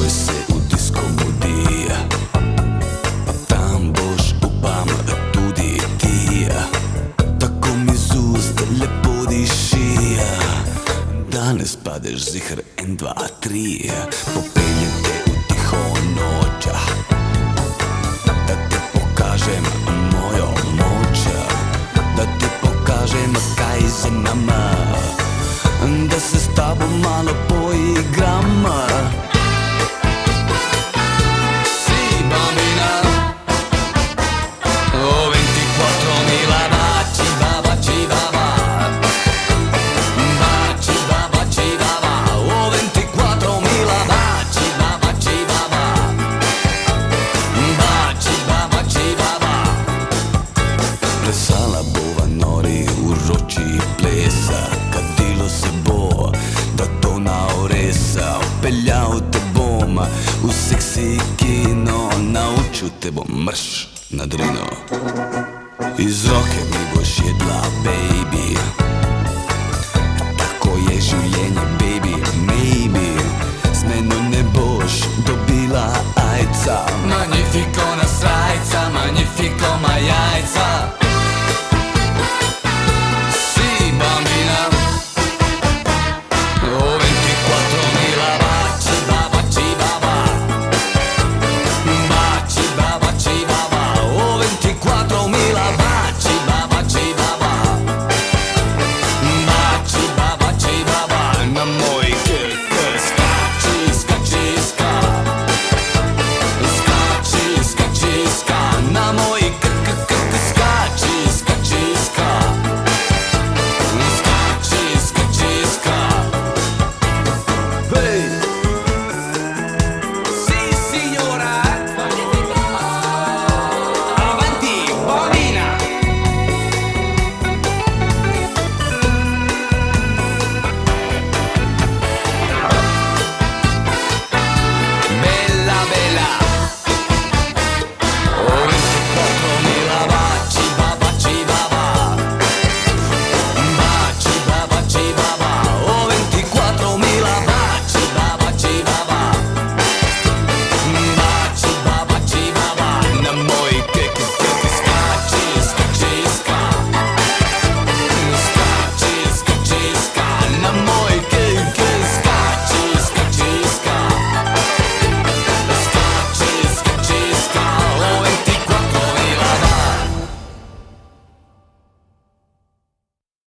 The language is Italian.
Pridružuj se v disko modi, pa tam boš, upam, tudi ti. Tako mi z ust lepo diši, danes padeš ziher 1, 2, 3. Popeljem te v tiho noč, da ti pokažem mojo moč, da ti pokažem, kaj za nama, da se s tabo malo poigram. Si bambina, oh 24.000 baci, baci, baba. Baci, baci, baba, oh 24.000 baci, baci, baba. Baci, baci, baba. Plesala bova nori uroči plesa, kadilo se bo, da to naoresa. Peljal te bom v seksi kino, naučil te bom mrš na drino. Iz roke mi boš jedla, baby, tako je življenje, baby, maybe. Z menoj ne boš dobila ajca. Magnifico,